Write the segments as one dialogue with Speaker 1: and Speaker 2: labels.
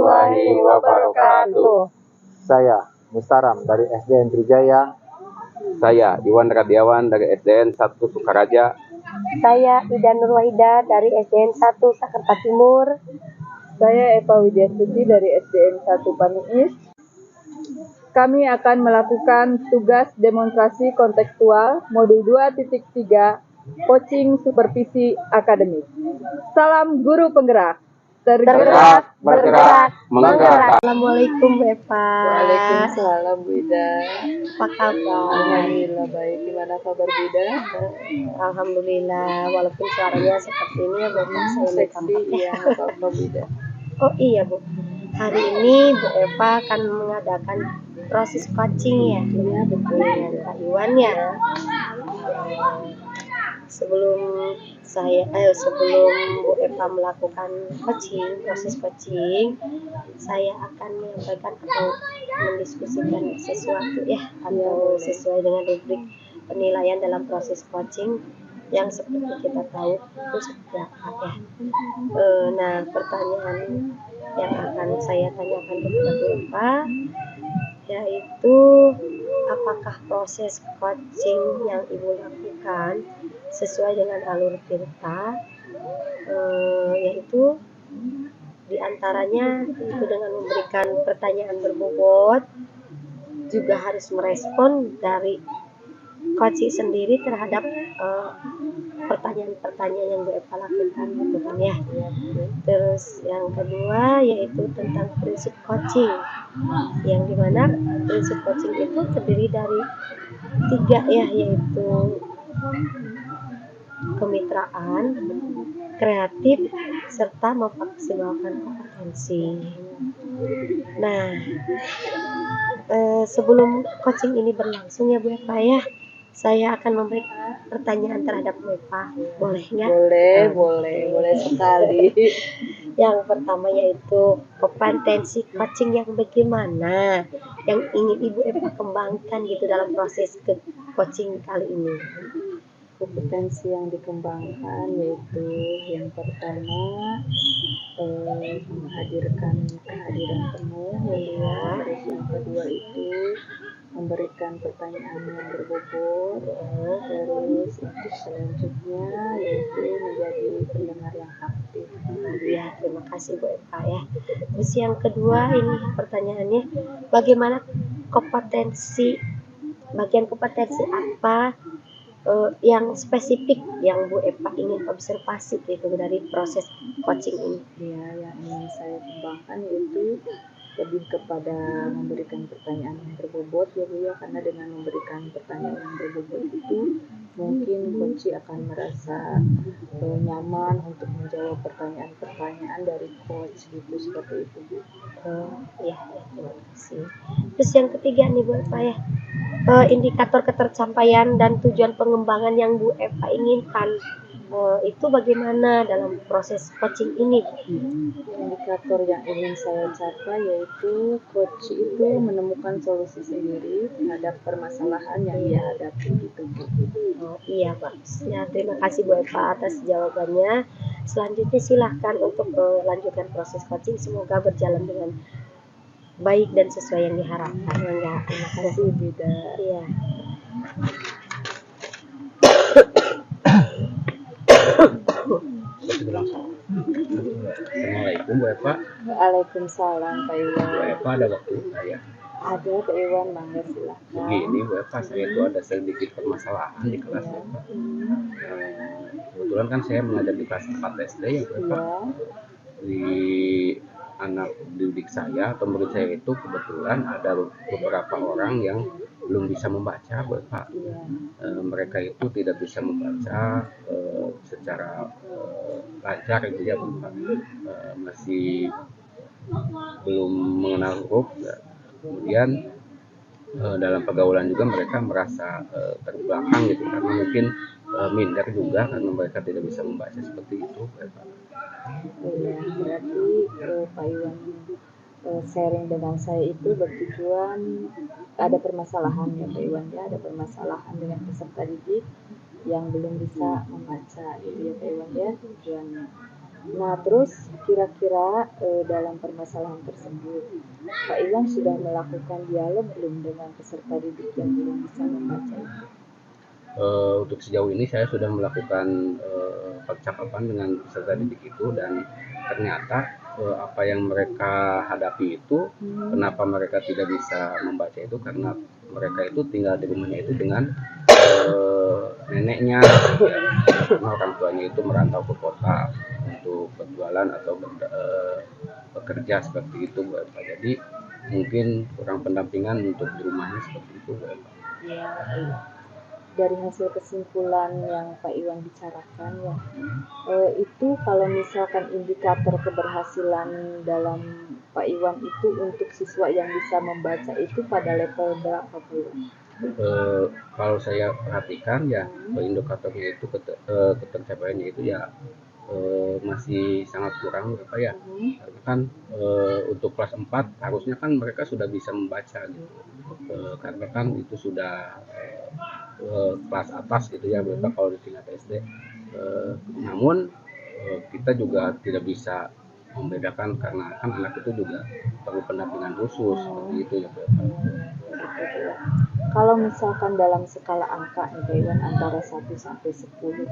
Speaker 1: warahmatullahi wabarakatuh.
Speaker 2: Saya Mustaram dari SDN Trijaya.
Speaker 3: Saya Iwan Radiawan dari SDN 1 Sukaraja.
Speaker 1: Saya Ida Nurwahida dari SDN 1 Sakerta Timur.
Speaker 4: Saya Eva Widyasuti dari SDN 1 Panuis. Kami akan melakukan tugas demonstrasi kontekstual modul 2.3 coaching supervisi akademik. Salam guru penggerak.
Speaker 1: Tergerak, bergerak, menggerak.
Speaker 5: Assalamualaikum Bu Eva.
Speaker 4: Waalaikumsalam Bu Ida.
Speaker 5: Apa kabar?
Speaker 4: Alhamdulillah baik. Gimana kabar Bu Ida?
Speaker 5: Alhamdulillah, walaupun suaranya seperti ini ya Bu Eva, saya minta
Speaker 4: Seksi
Speaker 5: maaf.
Speaker 4: ya, apa Bu Ida?
Speaker 5: Oh iya Bu, hari ini Bu Eva akan mengadakan proses coaching ya.
Speaker 4: Iya betul.
Speaker 5: Dengan Pak Iwan ya. Sebelum Bu Eva melakukan proses coaching, saya akan menyampaikan atau mendiskusikan sesuatu ya, atau sesuai dengan rubrik penilaian dalam proses coaching yang seperti kita tahu itu seperti apa ya. Nah, pertanyaan yang akan saya tanyakan kepada Bu Eva yaitu, apakah proses coaching yang Ibu lakukan sesuai dengan alur Tirta, yaitu diantaranya itu dengan memberikan pertanyaan berbobot, juga harus merespon dari coaching sendiri terhadap pertanyaan-pertanyaan yang Bu Eva lakukan gitu kan ya. Terus yang kedua yaitu tentang prinsip coaching, yang dimana prinsip coaching itu terdiri dari 3 ya, yaitu kemitraan, kreatif, serta memaksimalkan kompetensi. Nah, sebelum coaching ini berlangsung ya Bu Eva ya, saya akan memberi pertanyaan terhadap Bu Eva. Boleh nggak?
Speaker 4: Boleh sekali.
Speaker 5: Yang pertama yaitu kompetensi coaching yang bagaimana yang ingin Ibu Eva kembangkan gitu dalam proses coaching kali ini.
Speaker 4: Kompetensi yang dikembangkan yaitu yang pertama menghadirkan kehadiran penuh ya. Terus yang kedua itu memberikan pertanyaan yang berbobot. Terus untuk selanjutnya yaitu menjadi pendengar yang aktif.
Speaker 5: Ya, terima kasih Bu Eva ya. Terus yang kedua ini pertanyaannya, bagaimana bagian kompetensi apa yang spesifik yang Bu Eva ingin observasi gitu dari proses coaching ini?
Speaker 4: Ya, yang ingin saya kembangkan yaitu lebih kepada memberikan pertanyaan yang berbobot ya Bu ya, karena dengan memberikan pertanyaan yang berbobot itu mungkin coach akan merasa nyaman untuk menjawab pertanyaan-pertanyaan dari coach gitu, seperti itu Bu.
Speaker 5: Ya, terima kasih. Terus yang ketiga nih Bu Eva ya, indikator ketercapaian dan tujuan pengembangan yang Bu Eva inginkan itu bagaimana dalam proses coaching ini?
Speaker 4: Indikator yang ingin saya capai yaitu coach itu menemukan solusi sendiri terhadap permasalahan yang dia hadapi gitu Bu.
Speaker 5: Oh iya Pak. Ya, terima kasih Bu Eva atas jawabannya. Selanjutnya silahkan untuk lanjutkan proses coaching, semoga berjalan dengan baik dan sesuai yang diharapkan. Enggak, terima kasih
Speaker 4: Bida.
Speaker 5: Iya.
Speaker 3: Assalamualaikum Bu Eva.
Speaker 4: Waalaikumsalam Pak Iwan.
Speaker 3: Bu Eva ada waktu saya.
Speaker 4: Ada Pak Iwan, mangga silakan.
Speaker 3: Begini Bu Eva, saya itu ada sedikit permasalahan di kelas Bu Eva. Kebetulan kan saya mengajar di kelas 4 SD ya Bu Eva. Di anak didik saya atau murid saya itu kebetulan ada beberapa orang yang belum bisa membaca Bu Eva. Mereka itu tidak bisa membaca secara lancar gitu ya Bu Eva. Masih belum mengenal huruf. Kemudian dalam pergaulan juga mereka merasa terbelakang gitu, karena mungkin minder juga karena mereka tidak bisa membaca seperti itu Bu Eva.
Speaker 4: Iya, berarti Pak Iwan sharing dengan saya itu bertujuan ada permasalahan ya Pak Iwan ya, ada permasalahan dengan peserta didik yang belum bisa membaca gitu ya Pak Iwan ya tujuannya. Nah, terus kira-kira dalam permasalahan tersebut, Pak Iwan sudah melakukan dialog belum dengan peserta didik yang belum bisa membaca itu?
Speaker 3: Untuk sejauh ini saya sudah melakukan percakapan dengan peserta didik itu, dan ternyata apa yang mereka hadapi itu, kenapa mereka tidak bisa membaca itu karena mereka itu tinggal di rumahnya itu dengan neneknya, ya, karena orang tuanya itu merantau ke kota untuk berjualan atau bekerja seperti itu, Bu Eva. Jadi mungkin kurang pendampingan untuk di rumahnya seperti itu, Bu Eva.
Speaker 4: Ya, iya. Dari hasil kesimpulan yang Pak Iwan bicarakan ya, itu kalau misalkan indikator keberhasilan dalam Pak Iwan itu untuk siswa yang bisa membaca itu pada level berapa, Pak Iwan?
Speaker 3: Kalau saya perhatikan ya, indikatornya itu ketercapaiannya itu ya masih sangat kurang apa ya, karena kan untuk kelas 4 harusnya kan mereka sudah bisa membaca gitu, karena kan itu sudah kelas atas gitu ya, mereka kalau di tingkat SD. Namun kita juga tidak bisa membedakan karena kan anak itu juga perlu pendampingan khusus seperti itu ya, Bu.
Speaker 4: Kalau misalkan dalam skala angka nih Pak Iwan antara 1 sampai 10,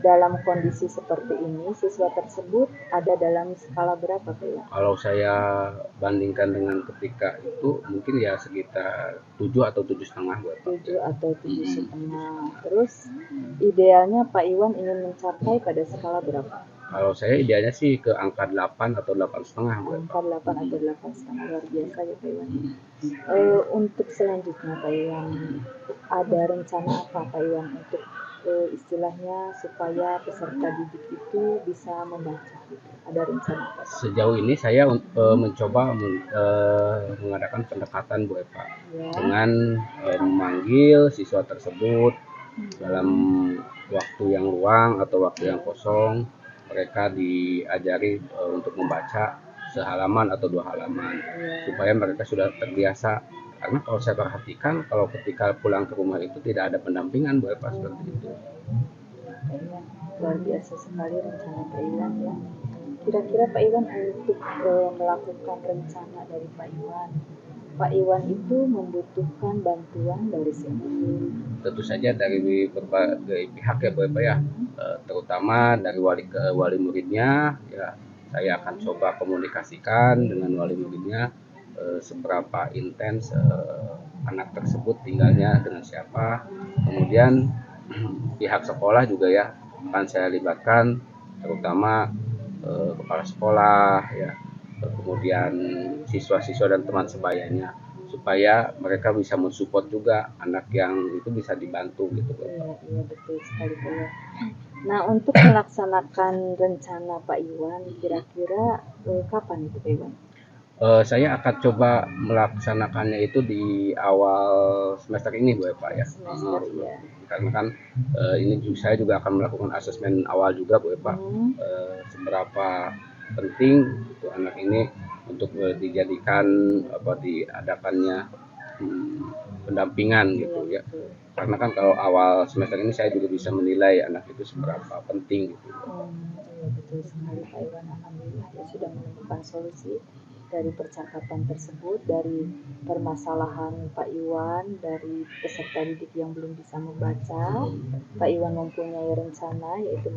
Speaker 4: dalam kondisi seperti ini siswa tersebut ada dalam skala berapa Pak Iwan?
Speaker 3: Kalau saya bandingkan dengan ketika itu mungkin ya sekitar 7 atau 7,5 buat
Speaker 4: 7 atau 7,5. Terus idealnya Pak Iwan ingin mencapai pada skala berapa?
Speaker 3: Kalau saya idealnya sih ke angka 8 atau 8,5 buat
Speaker 4: Angka 8 atau 8,5, luar biasa ya Pak Iwan. Untuk selanjutnya Pak Iwan, ada rencana apa Pak Iwan untuk istilahnya supaya peserta didik itu bisa membaca gitu? Ada rencana apa?
Speaker 3: Sejauh ini saya mencoba mengadakan pendekatan, Bu Eva,
Speaker 4: Ya.
Speaker 3: dengan memanggil siswa tersebut dalam waktu yang luang atau waktu yang kosong. Mereka diajari untuk membaca sehalaman atau 2 halaman supaya mereka sudah terbiasa. Karena kalau saya perhatikan kalau ketika pulang ke rumah itu tidak ada pendampingan, Bu Eva, seperti itu.
Speaker 4: Kayaknya luar biasa sekali rencana Pak Iwan ya. Kira-kira Pak Iwan untuk melakukan rencana dari Pak Iwan itu membutuhkan bantuan dari siapa?
Speaker 3: Tentu saja dari berbagai pihak ya, Bu Eva ya, terutama dari wali muridnya ya. Saya akan coba komunikasikan dengan wali muridnya seberapa intens anak tersebut tinggalnya dengan siapa. Kemudian pihak sekolah juga ya akan saya libatkan, terutama kepala sekolah ya, kemudian siswa-siswa dan teman sebayanya, supaya mereka bisa mensupport juga anak yang itu bisa dibantu gitu.
Speaker 4: Iya betul sekali Pak Iwan. Nah untuk melaksanakan rencana Pak Iwan kira-kira kapan itu Pak Iwan?
Speaker 3: Saya akan coba melaksanakannya itu di awal semester ini, Bu Eva ya.
Speaker 4: Semester ya.
Speaker 3: Karena kan ini saya juga akan melakukan asesmen awal juga, Bu Eva. Seberapa penting untuk anak ini untuk dijadikan diadakannya pendampingan gitu ya. Karena kan kalau awal semester ini saya juga bisa menilai anak itu seberapa penting gitu.
Speaker 4: Iya betul sekali Pak Iwan, alhamdulillah ya sudah menemukan solusi dari percakapan tersebut, dari permasalahan Pak Iwan, dari peserta didik yang belum bisa membaca. Pak Iwan mempunyai rencana yaitu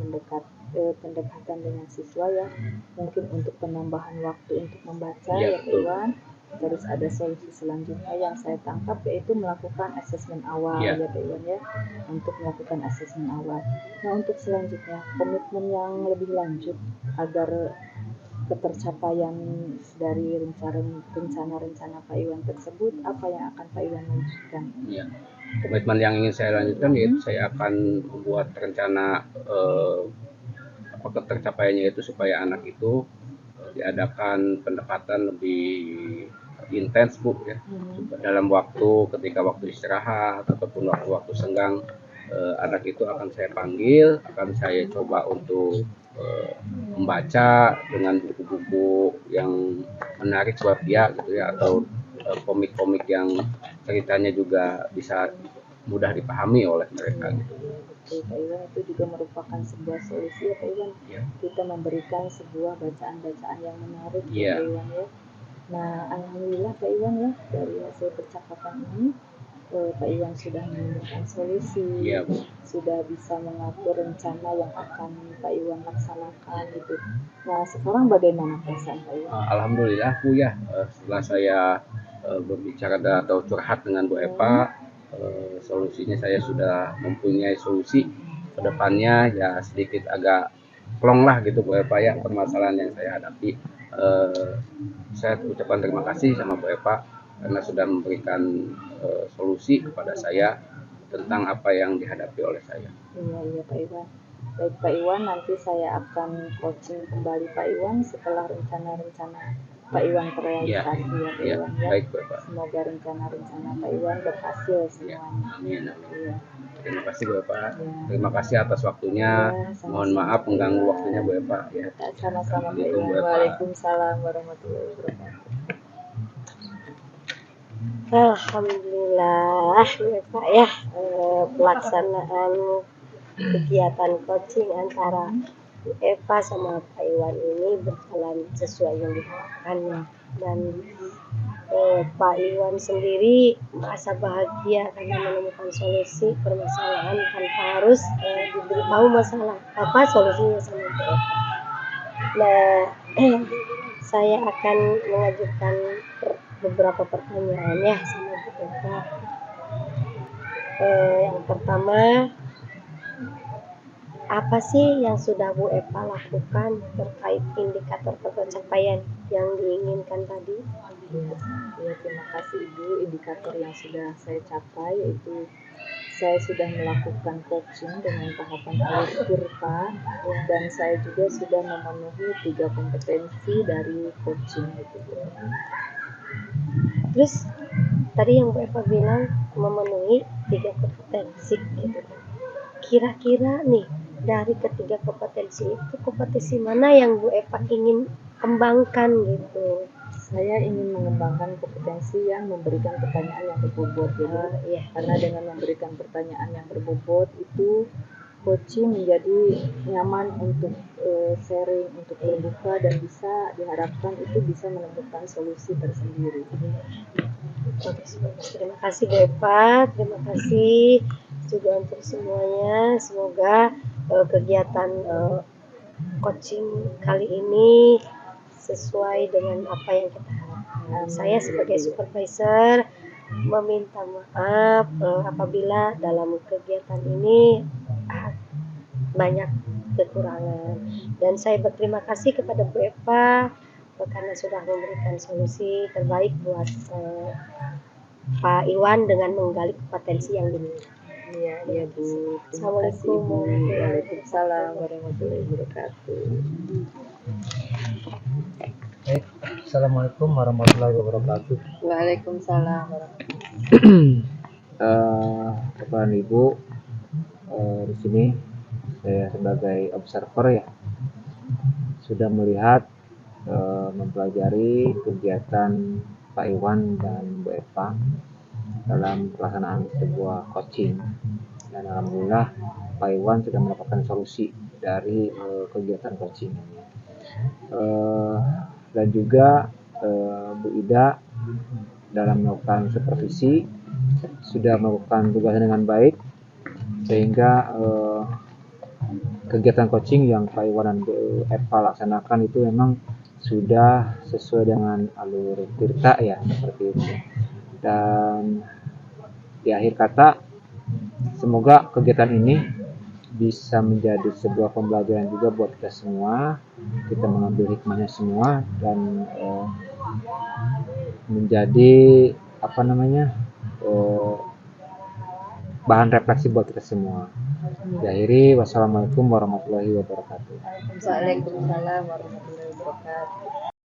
Speaker 4: pendekatan dengan siswa ya, mungkin untuk penambahan waktu untuk membaca ya Pak Iwan. Terus ada solusi selanjutnya yang saya tangkap yaitu melakukan asesmen awal ya Pak Iwan ya, untuk melakukan asesmen awal. Nah untuk selanjutnya komitmen yang lebih lanjut agar ketercapaian dari rencana-rencana Pak Iwan tersebut, apa yang akan Pak Iwan lanjutkan?
Speaker 3: Ya, komitmen yang ingin saya lanjutkan yaitu saya akan membuat rencana ketercapaiannya itu supaya anak itu diadakan pendekatan lebih intens, Bu ya, dalam ketika waktu istirahat ataupun waktu senggang. Anak itu akan saya panggil, akan saya coba untuk membaca dengan buku-buku yang menarik buat dia gitu ya, atau komik-komik yang ceritanya juga bisa mudah dipahami oleh mereka gitu.
Speaker 4: gitu Pak Iwan. Itu juga merupakan sebuah solusi ya Pak Iwan,
Speaker 3: Ya.
Speaker 4: kita memberikan sebuah bacaan-bacaan yang menarik
Speaker 3: Iya.
Speaker 4: ya Pak Iwan ya. Nah alhamdulillah Pak Iwan ya, dari hasil percakapan ini Pak Iwan sudah menemukan solusi,
Speaker 3: Iya, Bu.
Speaker 4: sudah bisa mengatur rencana yang akan Pak Iwan laksanakan gitu. Nah sekarang bagaimana perasaan Pak Iwan?
Speaker 3: Alhamdulillah Bu ya, setelah saya berbicara atau curhat dengan Bu Eva, solusinya saya sudah mempunyai solusi ke depannya, ya sedikit agak plong lah gitu Bu Eva ya permasalahan yang saya hadapi. Saya ucapkan terima kasih sama Bu Eva karena sudah memberikan solusi kepada saya tentang apa yang dihadapi oleh saya.
Speaker 4: Iya Pak Iwan. Baik Pak Iwan, nanti saya akan coaching kembali Pak Iwan setelah rencana-rencana Pak Iwan terrealisasi ya Pak
Speaker 3: Ya,
Speaker 4: Iwan ya.
Speaker 3: baik Bu Eva.
Speaker 4: Semoga rencana-rencana Pak Iwan berhasil
Speaker 3: Ya,
Speaker 4: semuanya.
Speaker 3: amin.
Speaker 4: Iya.
Speaker 3: Terima kasih Bu Eva.
Speaker 4: Ya.
Speaker 3: Terima kasih atas waktunya.
Speaker 4: Ya, sama-sama.
Speaker 3: Mohon maaf mengganggu waktunya Bu Eva ya.
Speaker 4: Sama-sama Pak
Speaker 3: Assalamualaikum,
Speaker 4: Iwan.
Speaker 3: Bu Eva.
Speaker 4: Waalaikumsalam warahmatullahi wabarakatuh.
Speaker 5: Alhamdulillah Pak ya, pelaksanaan kegiatan coaching antara Bu Eva sama Pak Iwan ini berjalan sesuai yang diharapkannya, dan Pak Iwan sendiri merasa bahagia karena menemukan solusi permasalahan tanpa harus diberitahu masalah apa solusinya sama Bu Eva. Nah, saya akan mengajukan beberapa pertanyaan ya sama Bu Eva. Yang pertama, apa sih yang sudah Bu Eva lakukan terkait indikator pencapaian yang diinginkan tadi?
Speaker 4: Ya, terima kasih Ibu. Indikator yang sudah saya capai yaitu saya sudah melakukan coaching dengan tahapan alur kurva, dan saya juga sudah memenuhi 3 kompetensi dari coaching itu.
Speaker 5: Terus tadi yang Bu Eva bilang memenuhi 3 kompetensi gitu. Kira-kira nih dari ketiga kompetensi itu kompetensi mana yang Bu Eva ingin kembangkan gitu?
Speaker 4: Saya ingin mengembangkan kompetensi yang memberikan pertanyaan yang berbobot gitu.
Speaker 5: Iya.
Speaker 4: Karena dengan memberikan pertanyaan yang berbobot itu coaching menjadi nyaman untuk sharing, untuk terbuka, dan bisa diharapkan itu bisa menemukan solusi tersendiri.
Speaker 5: Bagus. Terima kasih Bu Eva, terima kasih juga untuk semuanya. Semoga kegiatan coaching kali ini sesuai dengan apa yang kita harapkan. Saya sebagai supervisor meminta maaf apabila dalam kegiatan ini banyak kekurangan, dan saya berterima kasih kepada Bu Eva karena sudah memberikan solusi terbaik buat Pak Iwan dengan menggali kompetensi yang dimiliki.
Speaker 4: Iya Bu. Terima kasih
Speaker 5: Assalamualaikum
Speaker 4: Ibu. Waalaikumsalam warahmatullahi wabarakatuh.
Speaker 2: Assalamualaikum warahmatullahi wabarakatuh.
Speaker 4: Waalaikumsalam warahmatullahi
Speaker 2: Bapak Ibu, di sini saya sebagai observer ya sudah melihat mempelajari kegiatan Pak Iwan dan Bu Eva dalam pelaksanaan sebuah coaching, dan alhamdulillah Pak Iwan sudah mendapatkan solusi dari kegiatan coaching ini. Dan juga Bu Ida dalam melakukan supervisi sudah melakukan tugasnya dengan baik, sehingga kegiatan coaching yang Pak Iwan dan Bu Eva laksanakan itu memang sudah sesuai dengan alur tirta ya, seperti itu. Dan di akhir kata, semoga kegiatan ini bisa menjadi sebuah pembelajaran juga buat kita semua. Kita mengambil hikmahnya semua dan menjadi bahan refleksi buat kita semua. Diakhiri, wassalamualaikum warahmatullahi wabarakatuh.
Speaker 4: Waalaikumsalam warahmatullahi wabarakatuh.